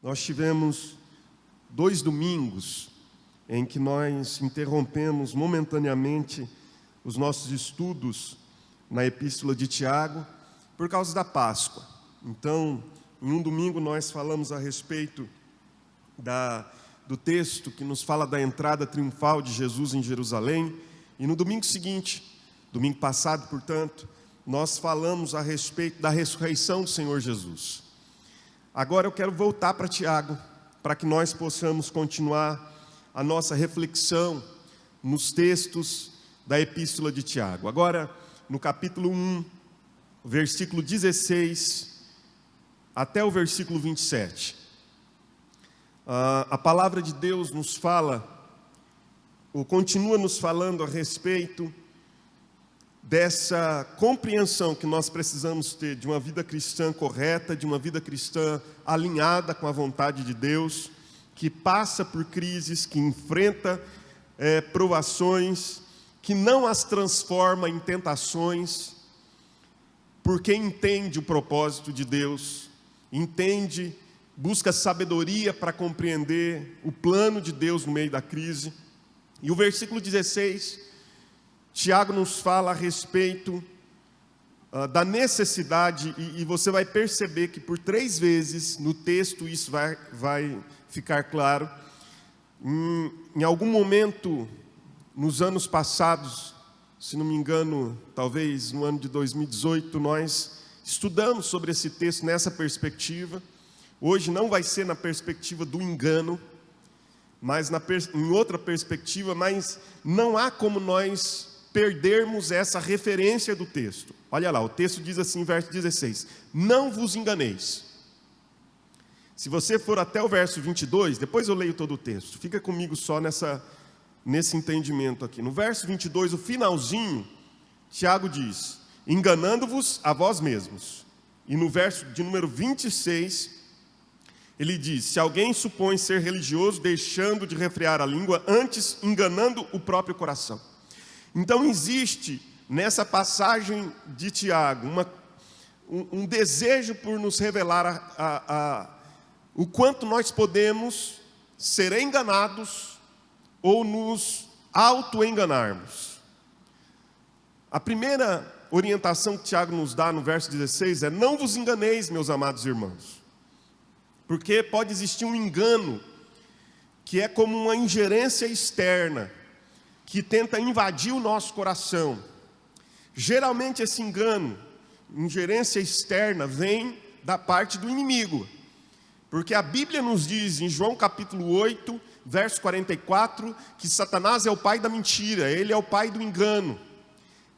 Nós tivemos 2 domingos em que nós interrompemos momentaneamente os nossos estudos na Epístola de Tiago por causa da Páscoa. Então, em um domingo nós falamos a respeito do texto que nos fala da entrada triunfal de Jesus em Jerusalém, e no domingo seguinte, domingo passado, portanto, nós falamos a respeito da ressurreição do Senhor Jesus. Agora eu quero voltar para Tiago, para que nós possamos continuar a nossa reflexão nos textos da Epístola de Tiago. Agora, no capítulo 1, versículo 16, até o versículo 27. A palavra de Deus nos fala, ou continua nos falando a respeito dessa compreensão que nós precisamos ter de uma vida cristã correta, de uma vida cristã alinhada com a vontade de Deus, que passa por crises, que enfrenta provações, que não as transforma em tentações, porque entende o propósito de Deus, busca sabedoria para compreender o plano de Deus no meio da crise. E o versículo 16, Tiago nos fala a respeito da necessidade, e você vai perceber que por 3 vezes no texto isso vai ficar claro. Em algum momento, nos anos passados, se não me engano, talvez no ano de 2018, nós estudamos sobre esse texto nessa perspectiva. Hoje não vai ser na perspectiva do engano, mas em outra perspectiva, mas não há como nós perdermos essa referência do texto. Olha lá, o texto diz assim, verso 16: não vos enganeis. Se você for até o verso 22, depois eu leio todo o texto, fica comigo só nesse entendimento aqui. No verso 22, o finalzinho, Tiago diz: enganando-vos a vós mesmos. E no verso de número 26, ele diz: se alguém supõe ser religioso, deixando de refrear a língua, antes enganando o próprio coração. Então existe nessa passagem de Tiago um desejo por nos revelar o quanto nós podemos ser enganados ou nos auto-enganarmos. A primeira orientação que Tiago nos dá no verso 16 é: não vos enganeis, meus amados irmãos. Porque pode existir um engano que é como uma ingerência externa, que tenta invadir o nosso coração. Geralmente esse engano, ingerência externa, vem da parte do inimigo. Porque a Bíblia nos diz em João capítulo 8, verso 44, que Satanás é o pai da mentira, ele é o pai do engano.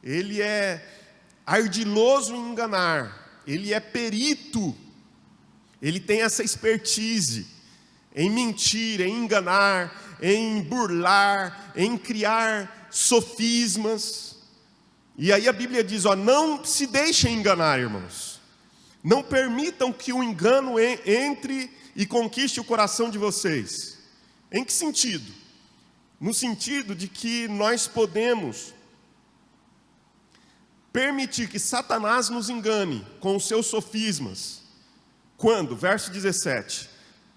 Ele é ardiloso em enganar, ele é perito, ele tem essa expertise em mentir, em enganar, em burlar, em criar sofismas. E aí a Bíblia diz, não se deixem enganar, irmãos. Não permitam que o engano entre e conquiste o coração de vocês. Em que sentido? No sentido de que nós podemos permitir que Satanás nos engane com os seus sofismas. Quando? Verso 17.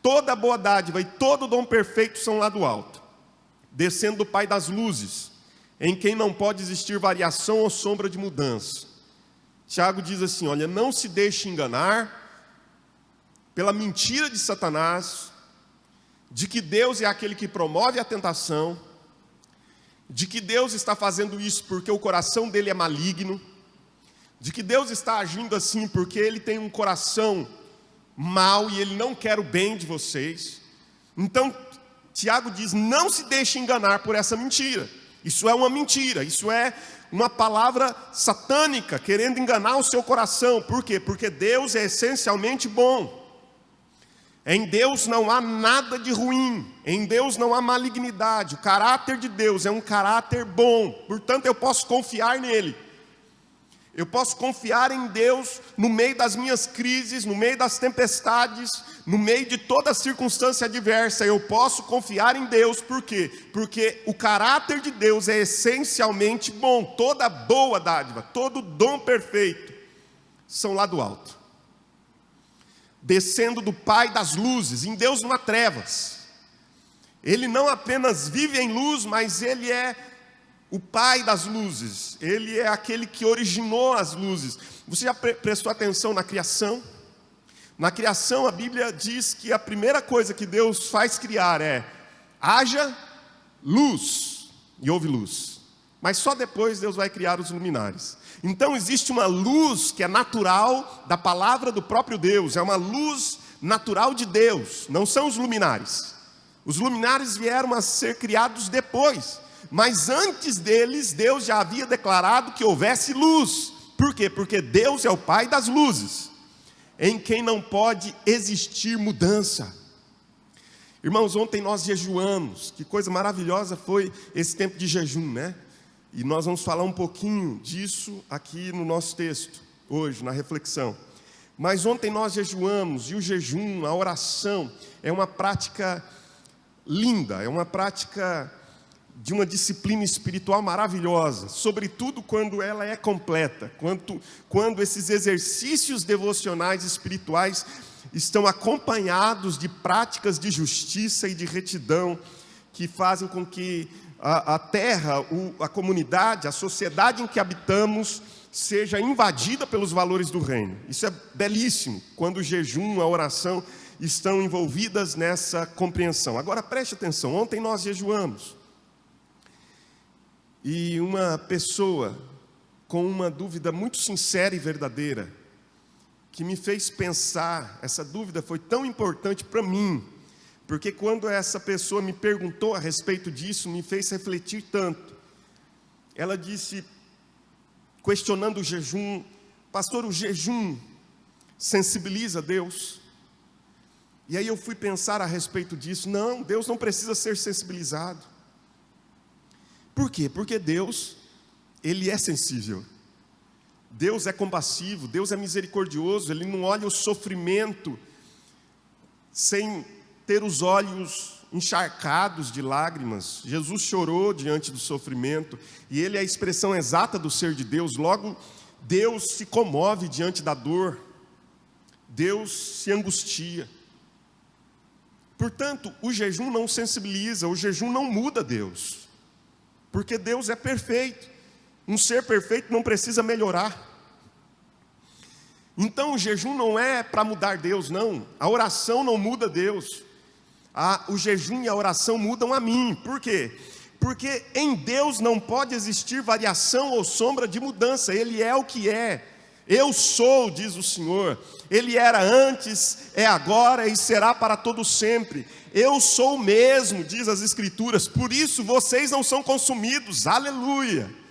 Toda boa dádiva e todo dom perfeito são lá do alto, descendo do Pai das luzes, em quem não pode existir variação ou sombra de mudança. Tiago diz assim, olha, não se deixe enganar pela mentira de Satanás, de que Deus é aquele que promove a tentação, de que Deus está fazendo isso porque o coração dele é maligno, de que Deus está agindo assim porque ele tem um coração mau e ele não quer o bem de vocês. Então, Tiago diz, não se deixe enganar por essa mentira. Isso é uma mentira, isso é uma palavra satânica, querendo enganar o seu coração. Por quê? Porque Deus é essencialmente bom. Em Deus não há nada de ruim, em Deus não há malignidade. O caráter de Deus é um caráter bom, portanto eu posso confiar nele. Eu posso confiar em Deus no meio das minhas crises, no meio das tempestades, no meio de toda circunstância adversa. Eu posso confiar em Deus, por quê? Porque o caráter de Deus é essencialmente bom. Toda boa dádiva, todo dom perfeito são lá do alto. descendo do Pai das luzes. Em Deus não há trevas. Ele não apenas vive em luz, mas Ele é o Pai das luzes. Ele é aquele que originou as luzes. Você já prestou atenção na criação? Na criação, a Bíblia diz que a primeira coisa que Deus faz criar é: haja luz, e houve luz. Mas só depois Deus vai criar os luminares. Então existe uma luz que é natural da palavra do próprio Deus, é uma luz natural de Deus, não são os luminares. Os luminares vieram a ser criados depois, mas antes deles, Deus já havia declarado que houvesse luz. Por quê? Porque Deus é o Pai das luzes, em quem não pode existir mudança. Irmãos, ontem nós jejuamos, que coisa maravilhosa foi esse tempo de jejum, né? E nós vamos falar um pouquinho disso aqui no nosso texto, hoje, na reflexão. Mas ontem nós jejuamos, e o jejum, a oração, é uma prática linda, é uma prática de uma disciplina espiritual maravilhosa, sobretudo quando ela é completa, quando esses exercícios devocionais espirituais estão acompanhados de práticas de justiça e de retidão, que fazem com que a terra, a comunidade, a sociedade em que habitamos seja invadida pelos valores do reino. Isso é belíssimo, quando o jejum, a oração estão envolvidas nessa compreensão. Agora preste atenção, ontem nós jejuamos, e uma pessoa com uma dúvida muito sincera e verdadeira, que me fez pensar, essa dúvida foi tão importante para mim, porque quando essa pessoa me perguntou a respeito disso, me fez refletir tanto. Ela disse, questionando o jejum: pastor, o jejum sensibiliza Deus? E aí eu fui pensar a respeito disso. Não, Deus não precisa ser sensibilizado. Por quê? Porque Deus, Ele é sensível. Deus é compassivo, Deus é misericordioso, Ele não olha o sofrimento sem ter os olhos encharcados de lágrimas. Jesus chorou diante do sofrimento, e Ele é a expressão exata do ser de Deus. Logo, Deus se comove diante da dor, Deus se angustia. Portanto, o jejum não sensibiliza, o jejum não muda Deus, porque Deus é perfeito. Um ser perfeito não precisa melhorar. Então o jejum não é para mudar Deus, não. A oração não muda Deus. O jejum e a oração mudam a mim. Por quê? Porque em Deus não pode existir variação ou sombra de mudança. Ele é o que é. Eu sou, diz o Senhor. Ele era antes, é agora e será para todo sempre. Eu sou o mesmo, diz as Escrituras. Por isso vocês não são consumidos. Aleluia.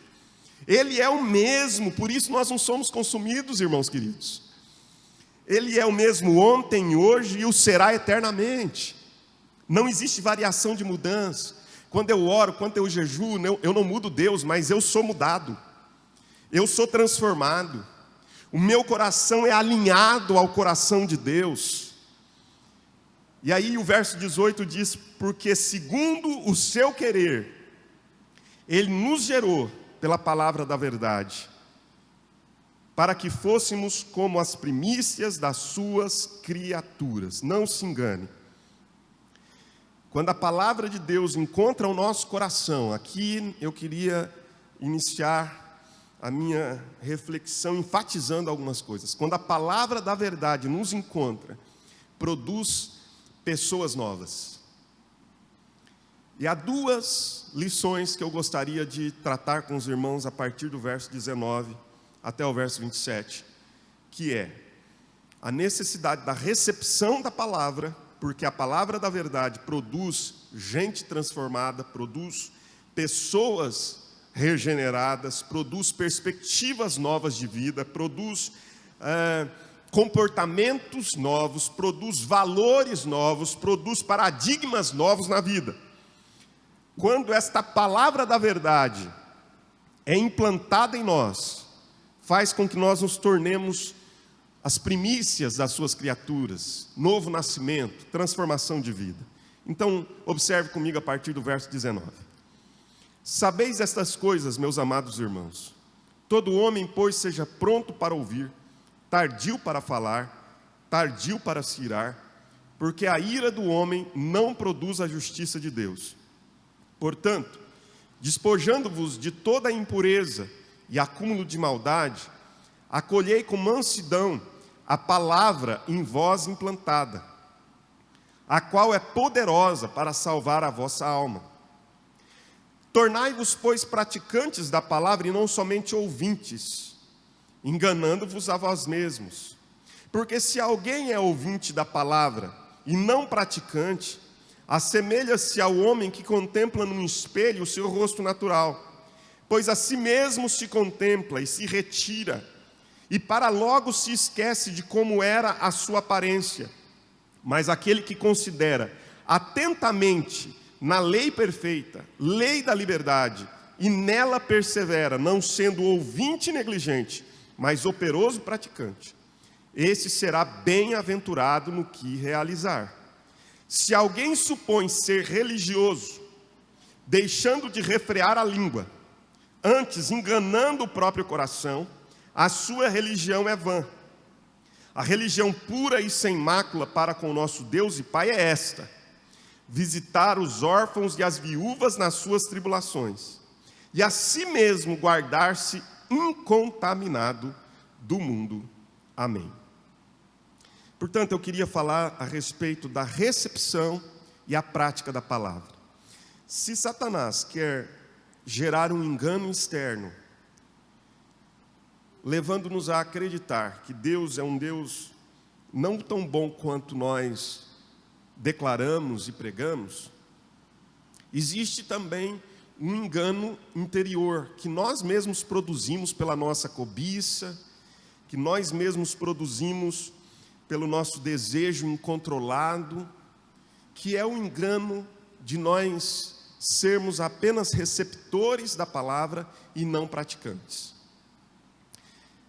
Ele é o mesmo, por isso nós não somos consumidos, irmãos queridos. Ele é o mesmo ontem, hoje e o será eternamente. Não existe variação de mudança. Quando eu oro, quando eu jejuo, eu não mudo Deus, mas eu sou mudado. Eu sou transformado. O meu coração é alinhado ao coração de Deus. E aí o verso 18 diz: porque segundo o seu querer, Ele nos gerou pela palavra da verdade, para que fôssemos como as primícias das suas criaturas. Não se engane. Quando a palavra de Deus encontra o nosso coração, aqui eu queria iniciar a minha reflexão enfatizando algumas coisas. Quando a palavra da verdade nos encontra, produz pessoas novas. E há duas lições que eu gostaria de tratar com os irmãos a partir do verso 19 até o verso 27, que é a necessidade da recepção da palavra, porque a palavra da verdade produz gente transformada, produz pessoas regeneradas, produz perspectivas novas de vida, produz comportamentos novos, produz valores novos, produz paradigmas novos na vida. Quando esta palavra da verdade é implantada em nós, faz com que nós nos tornemos as primícias das suas criaturas, novo nascimento, transformação de vida. Então, observe comigo a partir do verso 19. Sabeis estas coisas, meus amados irmãos. Todo homem, pois, seja pronto para ouvir, tardio para falar, tardio para se irar, porque a ira do homem não produz a justiça de Deus. Portanto, despojando-vos de toda a impureza e acúmulo de maldade, acolhei com mansidão a palavra em vós implantada, a qual é poderosa para salvar a vossa alma. Tornai-vos, pois, praticantes da palavra e não somente ouvintes, enganando-vos a vós mesmos. Porque se alguém é ouvinte da palavra e não praticante, assemelha-se ao homem que contempla num espelho o seu rosto natural, pois a si mesmo se contempla e se retira, e para logo se esquece de como era a sua aparência. Mas aquele que considera atentamente na lei perfeita, lei da liberdade, e nela persevera, não sendo ouvinte negligente, mas operoso praticante, esse será bem-aventurado no que realizar. Se alguém supõe ser religioso, deixando de refrear a língua, antes enganando o próprio coração, a sua religião é vã. A religião pura e sem mácula para com o nosso Deus e Pai é esta: visitar os órfãos e as viúvas nas suas tribulações, e a si mesmo guardar-se incontaminado do mundo. Amém. Portanto, eu queria falar a respeito da recepção e a prática da palavra. Se Satanás quer gerar um engano externo, levando-nos a acreditar que Deus é um Deus não tão bom quanto nós declaramos e pregamos, existe também um engano interior que nós mesmos produzimos pela nossa cobiça, que nós mesmos produzimos pelo nosso desejo incontrolado, que é o engano de nós sermos apenas receptores da palavra e não praticantes.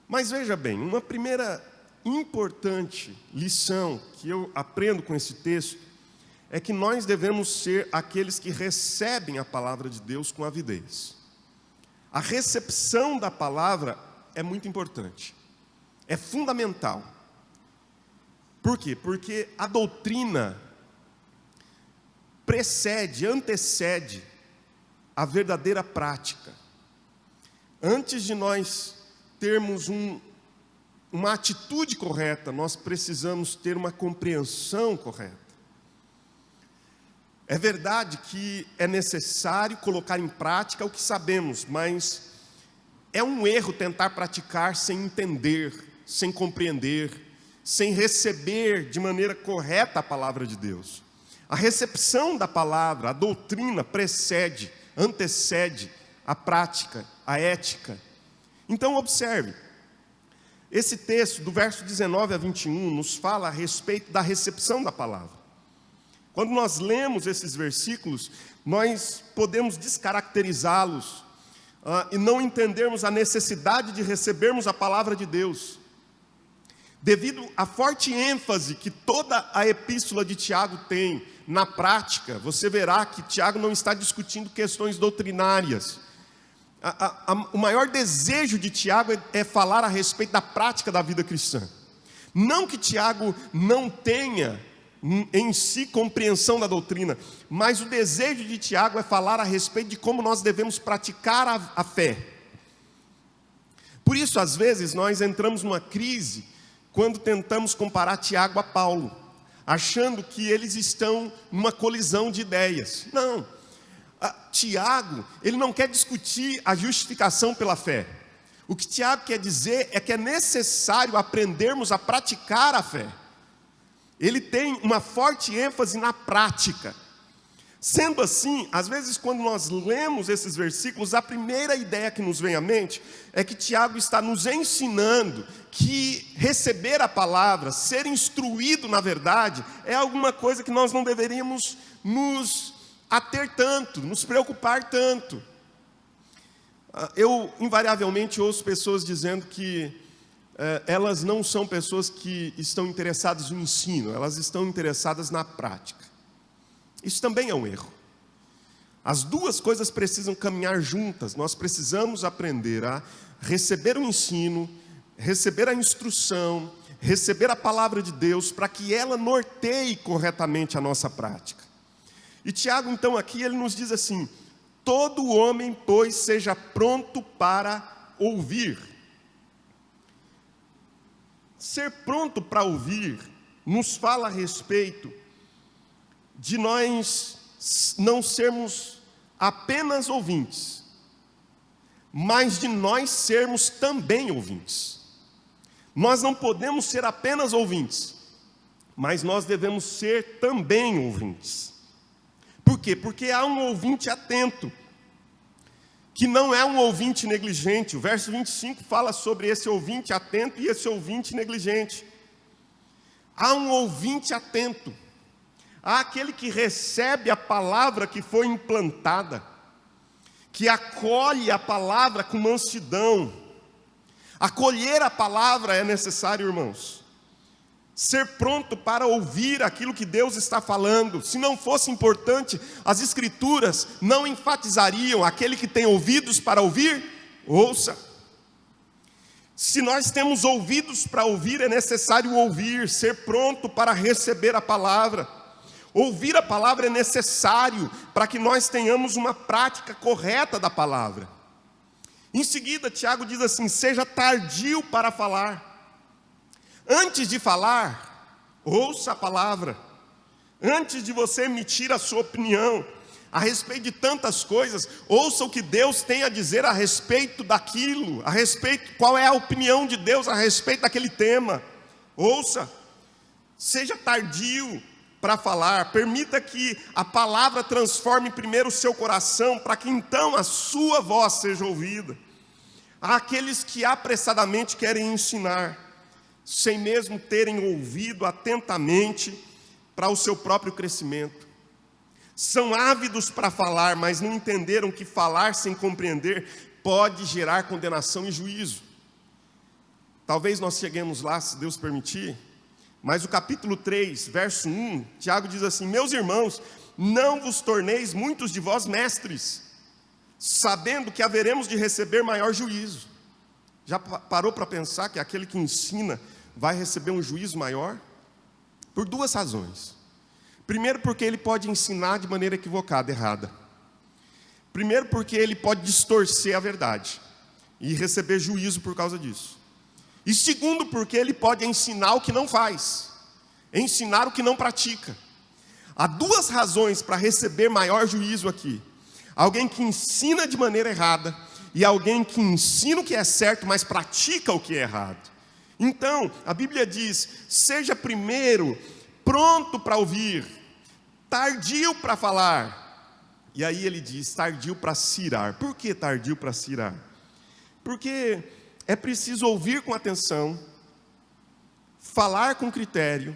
Mas veja bem, uma primeira importante lição que eu aprendo com esse texto é que nós devemos ser aqueles que recebem a palavra de Deus com avidez. A recepção da palavra é muito importante, é fundamental. Por quê? Porque a doutrina antecede a verdadeira prática. Antes de nós termos uma atitude correta, nós precisamos ter uma compreensão correta. É verdade que é necessário colocar em prática o que sabemos, mas é um erro tentar praticar sem entender, sem compreender, sem receber de maneira correta a palavra de Deus. A recepção da palavra, a doutrina antecede a prática, a ética. Então observe, esse texto do verso 19 a 21 nos fala a respeito da recepção da palavra. Quando nós lemos esses versículos, nós podemos descaracterizá-los e não entendermos a necessidade de recebermos a palavra de Deus. Devido à forte ênfase que toda a epístola de Tiago tem na prática, você verá que Tiago não está discutindo questões doutrinárias. O maior desejo de Tiago é falar a respeito da prática da vida cristã. Não que Tiago não tenha em si compreensão da doutrina, mas o desejo de Tiago é falar a respeito de como nós devemos praticar a fé. Por isso, às vezes, nós entramos numa crise quando tentamos comparar Tiago a Paulo, achando que eles estão numa colisão de ideias. Não, Tiago, ele não quer discutir a justificação pela fé. O que Tiago quer dizer é que é necessário aprendermos a praticar a fé. Ele tem uma forte ênfase na prática. Sendo assim, às vezes quando nós lemos esses versículos, a primeira ideia que nos vem à mente é que Tiago está nos ensinando que receber a palavra, ser instruído na verdade, é alguma coisa que nós não deveríamos nos ater tanto, nos preocupar tanto. Eu invariavelmente ouço pessoas dizendo que elas não são pessoas que estão interessadas no ensino, elas estão interessadas na prática. Isso também é um erro. As duas coisas precisam caminhar juntas. Nós precisamos aprender a receber o ensino, receber a instrução, receber a palavra de Deus para que ela norteie corretamente a nossa prática. E Tiago, então, aqui ele nos diz assim: todo homem, pois, seja pronto para ouvir. Ser pronto para ouvir nos fala a respeito de nós não sermos apenas ouvintes, mas de nós sermos também ouvintes. Nós não podemos ser apenas ouvintes, mas nós devemos ser também ouvintes. Por quê? Porque há um ouvinte atento, que não é um ouvinte negligente. O verso 25 fala sobre esse ouvinte atento e esse ouvinte negligente. Há um ouvinte atento, há aquele que recebe a palavra que foi implantada, que acolhe a palavra com mansidão. Acolher a palavra é necessário, irmãos. Ser pronto para ouvir aquilo que Deus está falando. Se não fosse importante, as Escrituras não enfatizariam: aquele que tem ouvidos para ouvir, ouça. Se nós temos ouvidos para ouvir, é necessário ouvir, ser pronto para receber a palavra. Ouvir a palavra é necessário para que nós tenhamos uma prática correta da palavra. Em seguida, Tiago diz assim: seja tardio para falar. Antes de falar, ouça a palavra. Antes de você emitir a sua opinião a respeito de tantas coisas, ouça o que Deus tem a dizer a respeito daquilo, qual é a opinião de Deus a respeito daquele tema. Ouça, seja tardio para falar, permita que a palavra transforme primeiro o seu coração, para que então a sua voz seja ouvida. Há aqueles que apressadamente querem ensinar, sem mesmo terem ouvido atentamente para o seu próprio crescimento. São ávidos para falar, mas não entenderam que falar sem compreender pode gerar condenação e juízo. Talvez nós cheguemos lá, se Deus permitir, mas o capítulo 3, verso 1, Tiago diz assim: meus irmãos, não vos torneis muitos de vós mestres, sabendo que haveremos de receber maior juízo. Já parou para pensar que aquele que ensina vai receber um juízo maior? Por duas razões. Primeiro, porque ele pode ensinar de maneira equivocada, errada. Primeiro, porque ele pode distorcer a verdade e receber juízo por causa disso. E segundo, porque ele pode ensinar o que não faz, ensinar o que não pratica. Há duas razões para receber maior juízo aqui: alguém que ensina de maneira errada e alguém que ensina o que é certo, mas pratica o que é errado. Então, a Bíblia diz: seja primeiro pronto para ouvir, tardio para falar. E aí ele diz: tardio para cirar. Por que tardio para cirar? Porque é preciso ouvir com atenção, falar com critério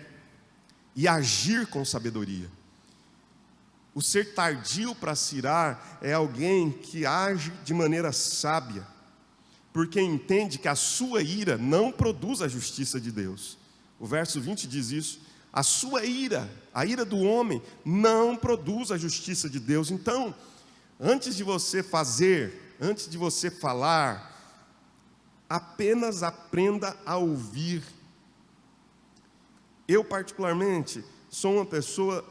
e agir com sabedoria. O ser tardio para cirar é alguém que age de maneira sábia, porque entende que a sua ira não produz a justiça de Deus. O verso 20 diz isso: a sua ira, a ira do homem, não produz a justiça de Deus. Então, antes de você fazer, antes de você falar, apenas aprenda a ouvir. Eu, particularmente, sou uma pessoa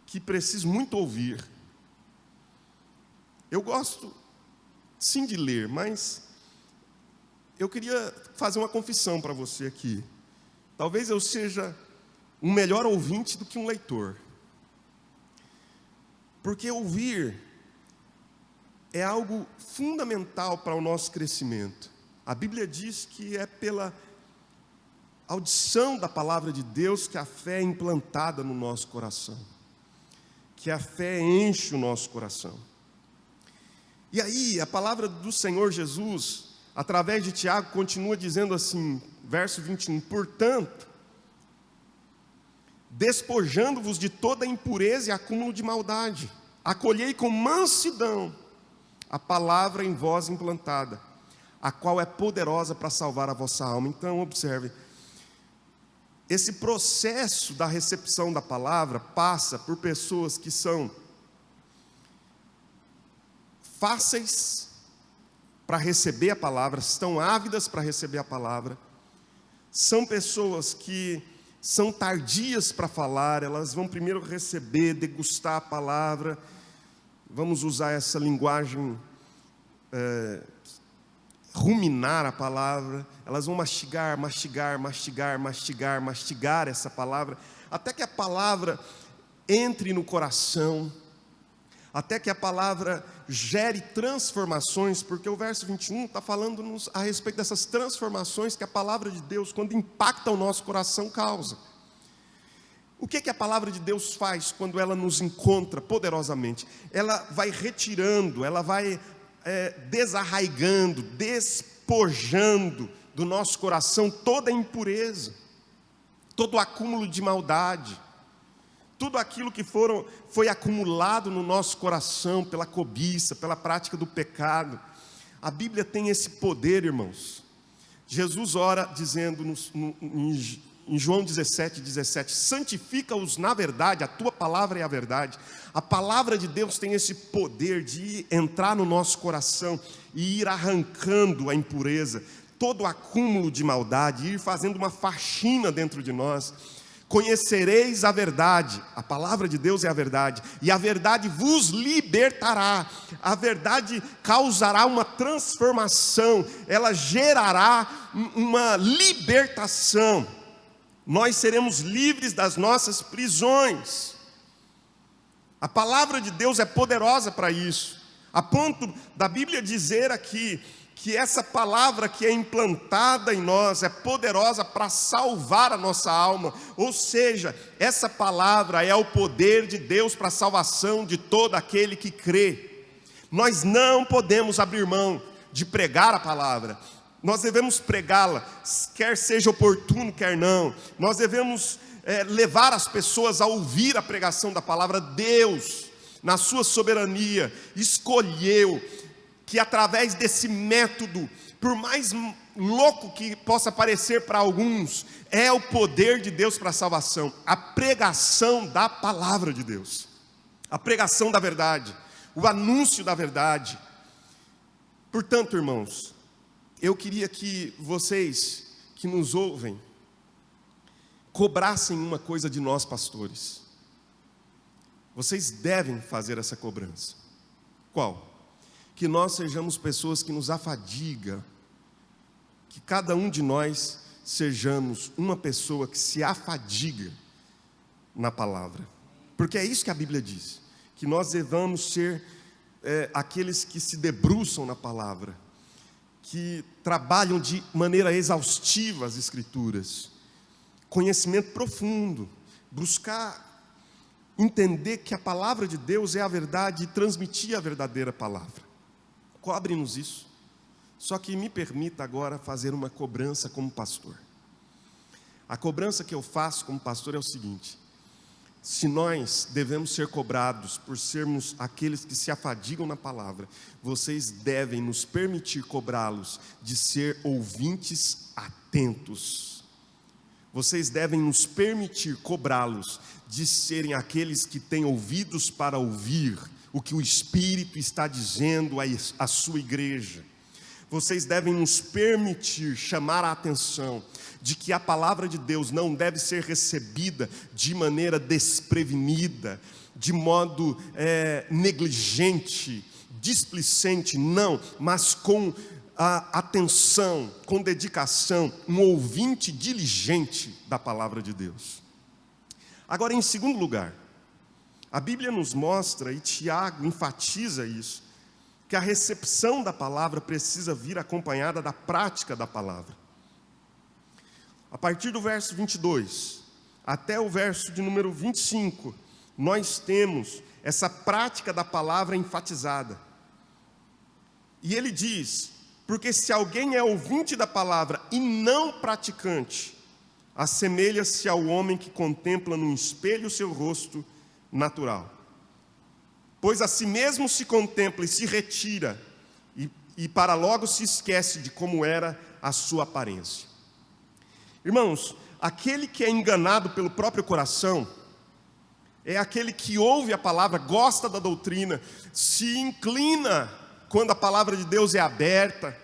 que preciso muito ouvir. Eu gosto, sim, de ler, mas eu queria fazer uma confissão para você aqui. Talvez eu seja um melhor ouvinte do que um leitor. Porque ouvir é algo fundamental para o nosso crescimento. A Bíblia diz que é pela audição da palavra de Deus que a fé é implantada no nosso coração, que a fé enche o nosso coração. E aí, a palavra do Senhor Jesus, através de Tiago, continua dizendo assim, verso 21, portanto, despojando-vos de toda impureza e acúmulo de maldade, acolhei com mansidão a palavra em vós implantada, a qual é poderosa para salvar a vossa alma. Então, observe, esse processo da recepção da palavra passa por pessoas que são fáceis para receber a palavra, estão ávidas para receber a palavra, são pessoas que são tardias para falar, elas vão primeiro receber, degustar a palavra, vamos usar essa linguagem, ruminar a palavra, elas vão mastigar essa palavra, até que a palavra entre no coração, até que a palavra gere transformações, porque o verso 21 está falando-nos a respeito dessas transformações que a palavra de Deus, quando impacta o nosso coração, causa. O que a palavra de Deus faz quando ela nos encontra poderosamente? Ela vai retirando, ela vai desarraigando, despojando do nosso coração toda a impureza, todo o acúmulo de maldade, tudo aquilo que foi acumulado no nosso coração pela cobiça, pela prática do pecado. A Bíblia tem esse poder, irmãos. Jesus ora dizendo em João 17, santifica-os na verdade, a tua palavra é a verdade. A palavra de Deus tem esse poder de entrar no nosso coração e ir arrancando a impureza, todo o acúmulo de maldade, ir fazendo uma faxina dentro de nós. Conhecereis a verdade, a palavra de Deus é a verdade, e a verdade vos libertará. A verdade causará uma transformação, ela gerará uma libertação. Nós seremos livres das nossas prisões. A palavra de Deus é poderosa para isso, a ponto da Bíblia dizer aqui que essa palavra que é implantada em nós é poderosa para salvar a nossa alma. Ou seja, essa palavra é o poder de Deus para a salvação de todo aquele que crê. Nós não podemos abrir mão de pregar a palavra. Nós devemos pregá-la, quer seja oportuno, quer não. Nós devemos levar as pessoas a ouvir a pregação da palavra. Deus, na sua soberania, escolheu que através desse método, por mais louco que possa parecer para alguns, é o poder de Deus para a salvação, a pregação da palavra de Deus, a pregação da verdade, o anúncio da verdade. Portanto, irmãos, eu queria que vocês que nos ouvem, cobrassem uma coisa de nós pastores. Vocês devem fazer essa cobrança. Qual? Que nós sejamos pessoas que nos afadiga, que cada um de nós sejamos uma pessoa que se afadiga na palavra, porque é isso que a Bíblia diz, que nós devamos ser aqueles que se debruçam na palavra, que trabalham de maneira exaustiva as Escrituras, conhecimento profundo, buscar entender que a palavra de Deus é a verdade e transmitir a verdadeira palavra. Cobre-nos isso. Só que me permita agora fazer uma cobrança como pastor. A cobrança que eu faço como pastor é o seguinte: se nós devemos ser cobrados por sermos aqueles que se afadigam na palavra, vocês devem nos permitir cobrá-los de ser ouvintes atentos. Vocês devem nos permitir cobrá-los de serem aqueles que têm ouvidos para ouvir o que o Espírito está dizendo à sua igreja. Vocês devem nos permitir chamar a atenção de que a palavra de Deus não deve ser recebida de maneira desprevenida, de modo negligente, displicente, não, mas com atenção, com dedicação, um ouvinte diligente da palavra de Deus. Agora, em segundo lugar, a Bíblia nos mostra, e Tiago enfatiza isso, que a recepção da palavra precisa vir acompanhada da prática da palavra. A partir do verso 22 até o verso de número 25, nós temos essa prática da palavra enfatizada. E ele diz: porque se alguém é ouvinte da palavra e não praticante, assemelha-se ao homem que contempla num espelho o seu rosto natural. Pois a si mesmo se contempla e se retira, e para logo se esquece de como era a sua aparência. Irmãos, aquele que é enganado pelo próprio coração, é aquele que ouve a palavra, gosta da doutrina, se inclina quando a palavra de Deus é aberta,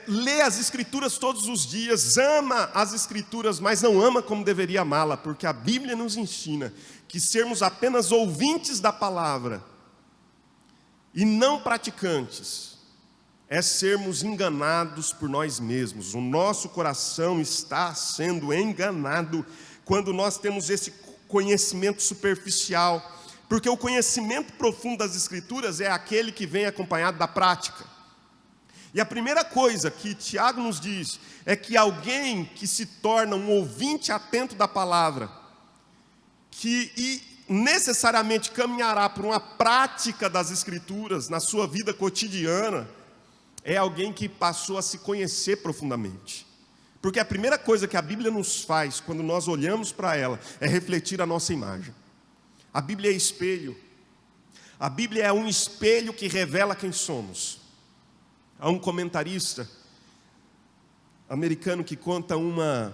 lê as Escrituras todos os dias, ama as Escrituras, mas não ama como deveria amá-la, porque a Bíblia nos ensina que sermos apenas ouvintes da palavra e não praticantes é sermos enganados por nós mesmos. O nosso coração está sendo enganado quando nós temos esse conhecimento superficial, porque o conhecimento profundo das Escrituras é aquele que vem acompanhado da prática. E a primeira coisa que Tiago nos diz é que alguém que se torna um ouvinte atento da palavra, e necessariamente caminhará por uma prática das Escrituras na sua vida cotidiana, é alguém que passou a se conhecer profundamente. Porque a primeira coisa que a Bíblia nos faz, quando nós olhamos para ela, é refletir a nossa imagem. A Bíblia é espelho. A Bíblia é um espelho que revela quem somos. Há um comentarista americano que conta uma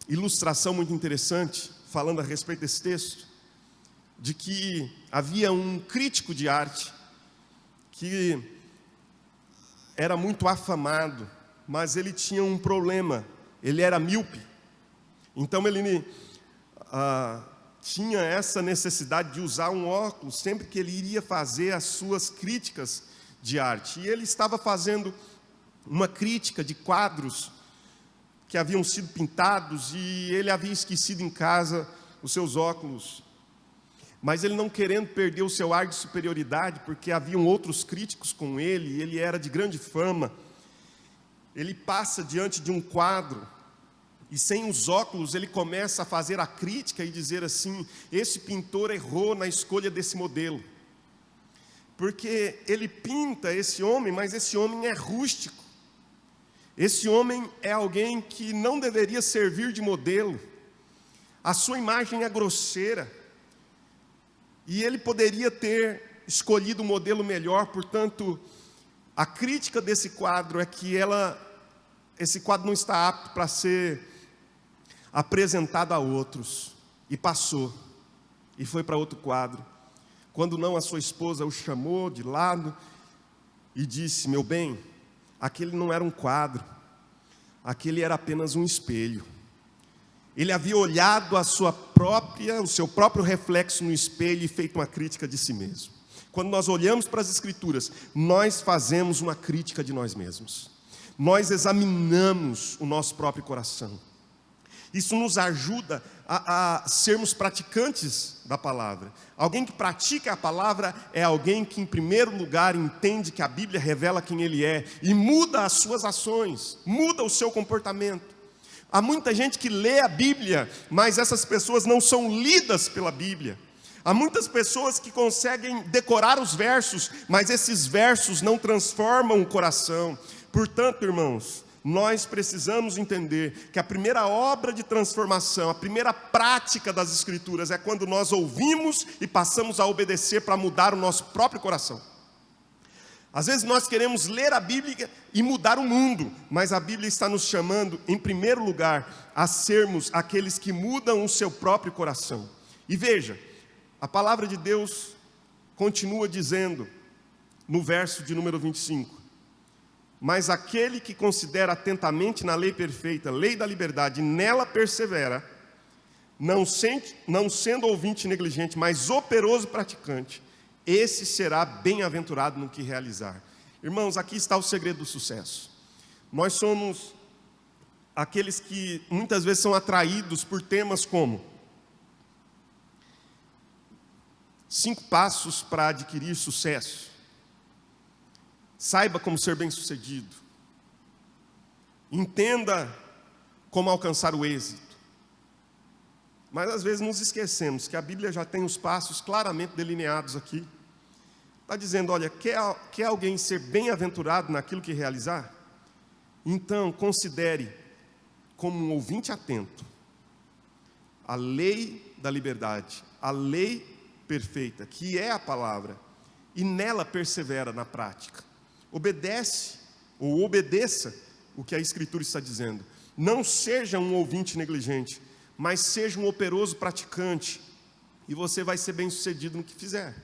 ilustração muito interessante, falando a respeito desse texto, de que havia um crítico de arte que era muito afamado, mas ele tinha um problema, ele era míope. Então ele tinha essa necessidade de usar um óculos sempre que ele iria fazer as suas críticas de arte. E ele estava fazendo uma crítica de quadros que haviam sido pintados e ele havia esquecido em casa os seus óculos. Mas ele, não querendo perder o seu ar de superioridade, porque haviam outros críticos com ele, e ele era de grande fama, ele passa diante de um quadro e sem os óculos ele começa a fazer a crítica e dizer assim: esse pintor errou na escolha desse modelo. Porque ele pinta esse homem, mas esse homem é rústico. Esse homem é alguém que não deveria servir de modelo. A sua imagem é grosseira. E ele poderia ter escolhido um modelo melhor. Portanto, a crítica desse quadro é que esse quadro não está apto para ser apresentado a outros. E passou. E foi para outro quadro. Quando não, a sua esposa o chamou de lado e disse: meu bem, aquele não era um quadro, aquele era apenas um espelho. Ele havia olhado o seu próprio reflexo no espelho e feito uma crítica de si mesmo. Quando nós olhamos para as Escrituras, nós fazemos uma crítica de nós mesmos. Nós examinamos o nosso próprio coração. Isso nos ajuda a sermos praticantes da palavra. Alguém que pratica a palavra é alguém que, em primeiro lugar, entende que a Bíblia revela quem ele é e muda as suas ações, muda o seu comportamento. Há muita gente que lê a Bíblia, mas essas pessoas não são lidas pela Bíblia. Há muitas pessoas que conseguem decorar os versos, mas esses versos não transformam o coração. Portanto, irmãos, nós precisamos entender que a primeira obra de transformação, a primeira prática das Escrituras é quando nós ouvimos e passamos a obedecer para mudar o nosso próprio coração. Às vezes nós queremos ler a Bíblia e mudar o mundo, mas a Bíblia está nos chamando, em primeiro lugar, a sermos aqueles que mudam o seu próprio coração. E veja, a palavra de Deus continua dizendo, no verso de número 25: mas aquele que considera atentamente na lei perfeita, lei da liberdade, e nela persevera, não sendo ouvinte negligente, mas operoso praticante, esse será bem-aventurado no que realizar. Irmãos, aqui está o segredo do sucesso. Nós somos aqueles que muitas vezes são atraídos por temas como 5 passos para adquirir sucesso. Saiba como ser bem-sucedido. Entenda como alcançar o êxito. Mas às vezes nos esquecemos que a Bíblia já tem os passos claramente delineados aqui. Está dizendo: olha, quer alguém ser bem-aventurado naquilo que realizar? Então considere como um ouvinte atento a lei da liberdade, a lei perfeita, que é a palavra, e nela persevera na prática. Obedece ou obedeça o que a Escritura está dizendo. Não seja um ouvinte negligente, mas seja um operoso praticante, e você vai ser bem-sucedido no que fizer.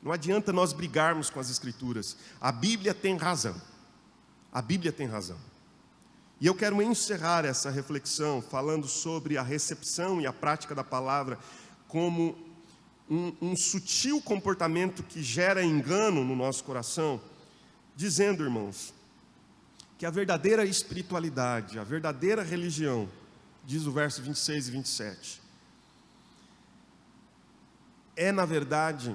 Não adianta nós brigarmos com as Escrituras. A Bíblia tem razão. A Bíblia tem razão. E eu quero encerrar essa reflexão falando sobre a recepção e a prática da palavra como um sutil comportamento que gera engano no nosso coração, dizendo, irmãos, que a verdadeira espiritualidade, a verdadeira religião, diz o verso 26 e 27, é, na verdade,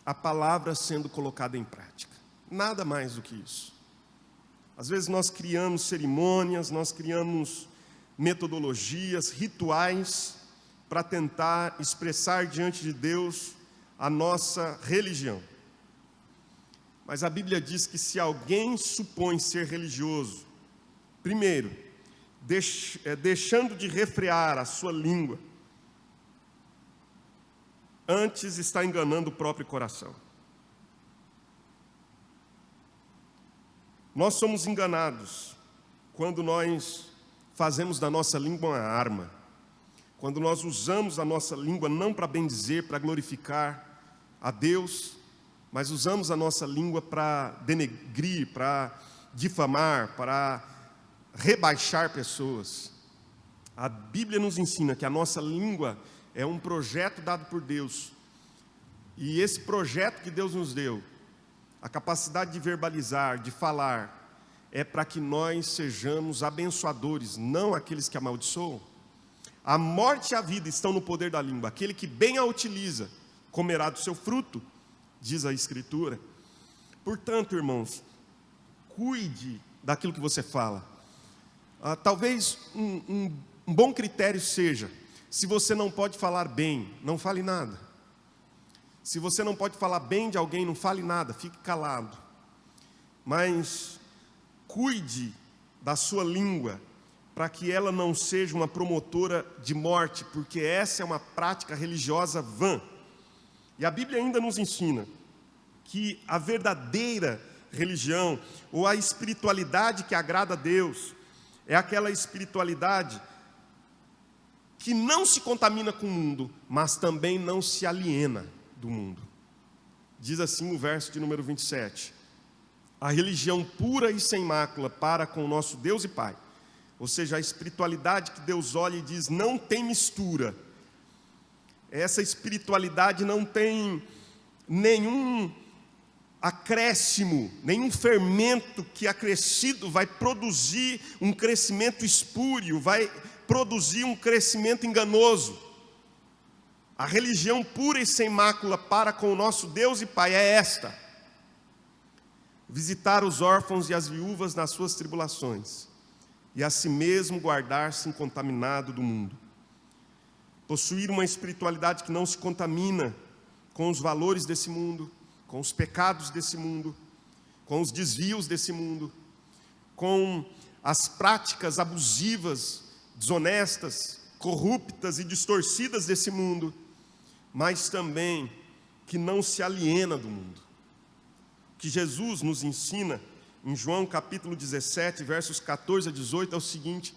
a palavra sendo colocada em prática. Nada mais do que isso. Às vezes nós criamos cerimônias, nós criamos metodologias, rituais, para tentar expressar diante de Deus a nossa religião. Mas a Bíblia diz que se alguém supõe ser religioso, primeiro, deixando de refrear a sua língua, antes está enganando o próprio coração. Nós somos enganados quando nós fazemos da nossa língua uma arma, quando nós usamos a nossa língua não para bendizer, para glorificar a Deus, mas usamos a nossa língua para denegrir, para difamar, para rebaixar pessoas. A Bíblia nos ensina que a nossa língua é um projeto dado por Deus, e esse projeto que Deus nos deu, a capacidade de verbalizar, de falar, é para que nós sejamos abençoadores, não aqueles que amaldiçoam. A morte e a vida estão no poder da língua. Aquele que bem a utiliza, comerá do seu fruto, diz a Escritura. Portanto, irmãos, cuide daquilo que você fala. Talvez um bom critério seja, se você não pode falar bem, não fale nada. Se você não pode falar bem de alguém, não fale nada, fique calado. Mas cuide da sua língua, para que ela não seja uma promotora de morte, porque essa é uma prática religiosa vã. E a Bíblia ainda nos ensina que a verdadeira religião, ou a espiritualidade que agrada a Deus, é aquela espiritualidade que não se contamina com o mundo, mas também não se aliena do mundo. Diz assim o verso de número 27. A religião pura e sem mácula para com o nosso Deus e Pai. Ou seja, a espiritualidade que Deus olha e diz, não tem mistura. Essa espiritualidade não tem nenhum acréscimo, nenhum fermento que acrescido vai produzir um crescimento espúrio, vai produzir um crescimento enganoso. A religião pura e sem mácula para com o nosso Deus e Pai é esta: visitar os órfãos e as viúvas nas suas tribulações, e a si mesmo guardar-se incontaminado do mundo. Possuir uma espiritualidade que não se contamina com os valores desse mundo, com os pecados desse mundo, com os desvios desse mundo, com as práticas abusivas, desonestas, corruptas e distorcidas desse mundo, mas também que não se aliena do mundo. O que Jesus nos ensina em João capítulo 17, versos 14 a 18 é o seguinte: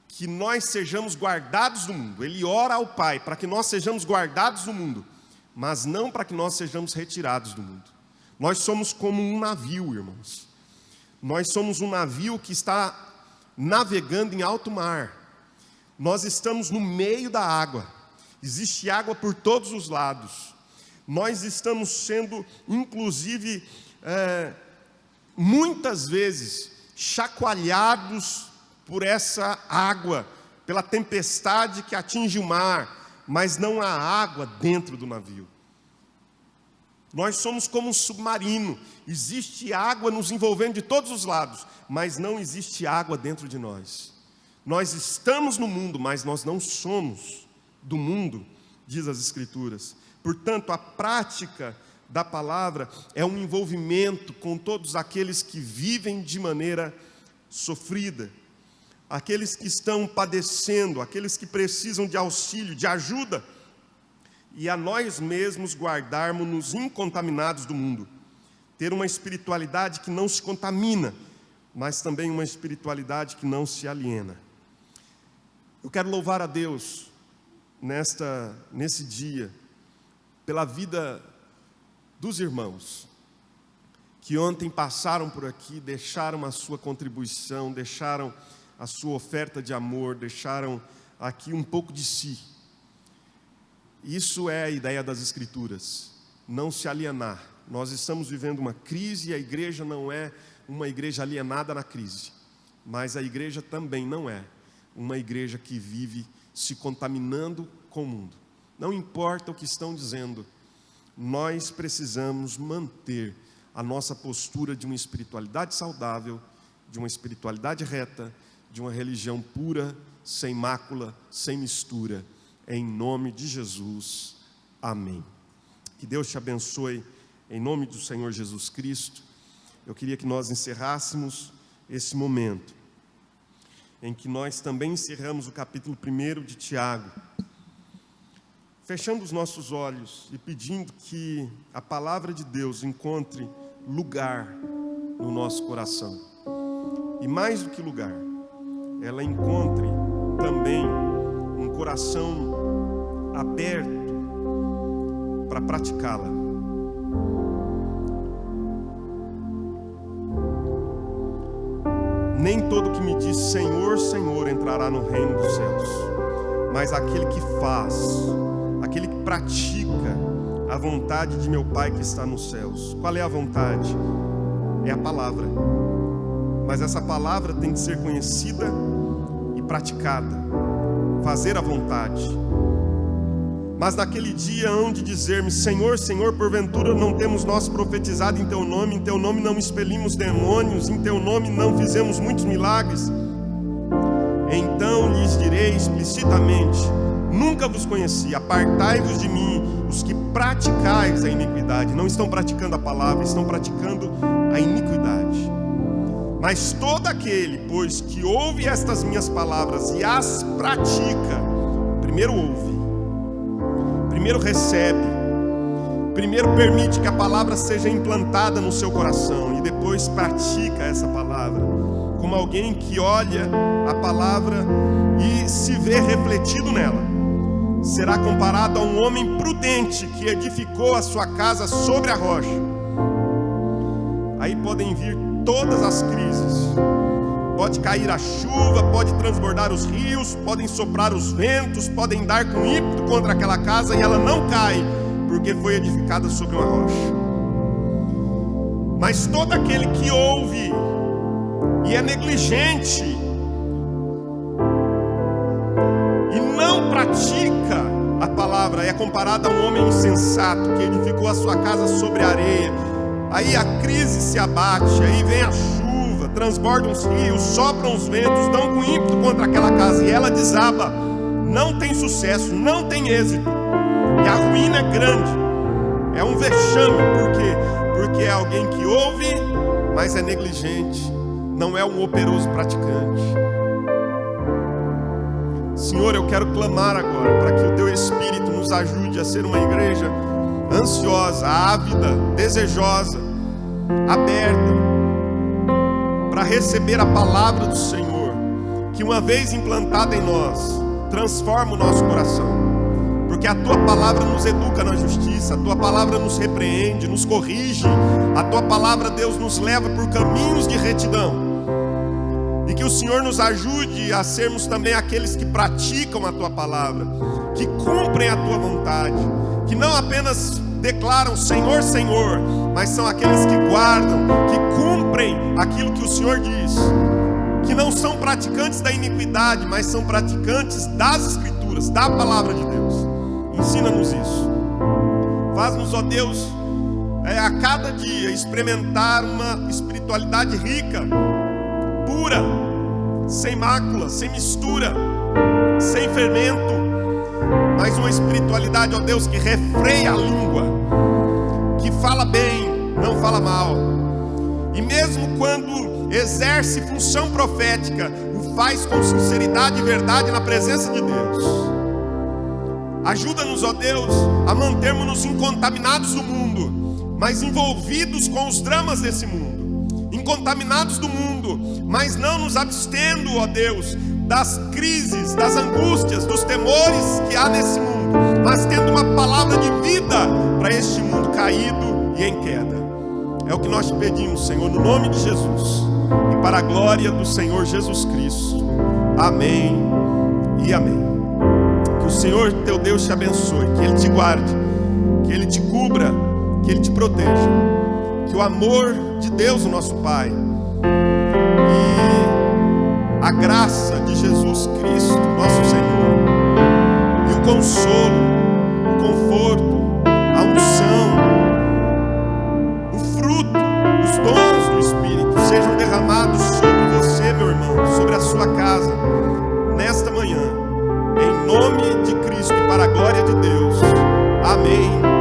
que nós sejamos guardados do mundo. Ele ora ao Pai para que nós sejamos guardados do mundo, mas não para que nós sejamos retirados do mundo. Nós somos como um navio, irmãos. Nós somos um navio que está navegando em alto mar. Nós estamos no meio da água. Existe água por todos os lados. Nós estamos sendo, inclusive, muitas vezes, chacoalhados por essa água, pela tempestade que atinge o mar, mas não há água dentro do navio. Nós somos como um submarino, existe água nos envolvendo de todos os lados, mas não existe água dentro de nós. Nós estamos no mundo, mas nós não somos do mundo, diz as Escrituras. Portanto, a prática da palavra é um envolvimento com todos aqueles que vivem de maneira sofrida, aqueles que estão padecendo, aqueles que precisam de auxílio, de ajuda, e a nós mesmos guardarmos-nos incontaminados do mundo. Ter uma espiritualidade que não se contamina, mas também uma espiritualidade que não se aliena. Eu quero louvar a Deus nesse dia, pela vida dos irmãos, que ontem passaram por aqui, deixaram a sua contribuição, deixaram a sua oferta de amor, deixaram aqui um pouco de si. Isso é a ideia das Escrituras, não se alienar. Nós estamos vivendo uma crise e a igreja não é uma igreja alienada na crise, mas a igreja também não é uma igreja que vive se contaminando com o mundo. Não importa o que estão dizendo, nós precisamos manter a nossa postura de uma espiritualidade saudável, de uma espiritualidade reta, de uma religião pura, sem mácula, sem mistura, em nome de Jesus, amém. Que Deus te abençoe, em nome do Senhor Jesus Cristo. Eu queria que nós encerrássemos esse momento, em que nós também encerramos o capítulo 1 de Tiago, fechando os nossos olhos e pedindo que a palavra de Deus encontre lugar no nosso coração. E mais do que lugar, ela encontre também um coração aberto para praticá-la. Nem todo que me diz Senhor, Senhor entrará no reino dos céus, mas aquele que faz, aquele que pratica a vontade de meu Pai que está nos céus. Qual é a vontade? É a palavra. Mas essa palavra tem que ser conhecida e praticada. Fazer a vontade. Mas naquele dia hão de dizer-me: Senhor, Senhor, porventura não temos nós profetizado em Teu nome não expelimos demônios, em Teu nome não fizemos muitos milagres? Então lhes direi explicitamente: nunca vos conheci, apartai-vos de mim, os que praticais a iniquidade. Não estão praticando a palavra, estão praticando a iniquidade. Mas todo aquele, pois, que ouve estas minhas palavras e as pratica, primeiro ouve, primeiro recebe, primeiro permite que a palavra seja implantada no seu coração e depois pratica essa palavra, como alguém que olha a palavra e se vê refletido nela, será comparado a um homem prudente que edificou a sua casa sobre a rocha. Aí podem vir todas as crises, pode cair a chuva, pode transbordar os rios, podem soprar os ventos, podem dar com ímpeto contra aquela casa e ela não cai, porque foi edificada sobre uma rocha. Mas todo aquele que ouve e é negligente e não pratica a palavra é comparado a um homem insensato que edificou a sua casa sobre a areia. Aí a crise se abate, aí vem a chuva, transbordam os rios, sopram os ventos, dão com ímpeto contra aquela casa e ela desaba. Não tem sucesso, não tem êxito. E a ruína é grande. É um vexame. Por quê? Porque é alguém que ouve, mas é negligente. Não é um operoso praticante. Senhor, eu quero clamar agora para que o Teu Espírito nos ajude a ser uma igreja ansiosa, ávida, desejosa, aberta para receber a palavra do Senhor, que uma vez implantada em nós, transforma o nosso coração, porque a Tua palavra nos educa na justiça, a Tua palavra nos repreende, nos corrige, a Tua palavra, Deus, nos leva por caminhos de retidão, e que o Senhor nos ajude a sermos também aqueles que praticam a Tua palavra, que cumprem a Tua vontade, que não apenas declaram Senhor, Senhor, mas são aqueles que guardam, que cumprem aquilo que o Senhor diz, que não são praticantes da iniquidade, mas são praticantes das Escrituras, da palavra de Deus. Ensina-nos isso. Faz-nos, ó Deus, a cada dia experimentar uma espiritualidade rica, pura, sem mácula, sem mistura, sem fermento, mas uma espiritualidade, ó Deus, que refreia a língua, que fala bem, não fala mal, e mesmo quando exerce função profética, o faz com sinceridade e verdade na presença de Deus. Ajuda-nos, ó Deus, a mantermos-nos incontaminados do mundo, mas envolvidos com os dramas desse mundo, incontaminados do mundo, mas não nos abstendo, ó Deus, das crises, das angústias, dos temores que há nesse mundo, mas tendo uma palavra de vida para este mundo caído e em queda. É É o que nós te pedimos, Senhor, no nome de Jesus e para a glória do Senhor Jesus Cristo. Amém e amém. Que o Senhor teu Deus te abençoe, que Ele te guarde, que Ele te cubra, que Ele te proteja. Que o amor de Deus, o nosso Pai, e a graça de Jesus Cristo, nosso Senhor, e o consolo, o conforto, a unção, o fruto, os dons do Espírito sejam derramados sobre você, meu irmão, sobre a sua casa, nesta manhã, em nome de Cristo e para a glória de Deus. Amém.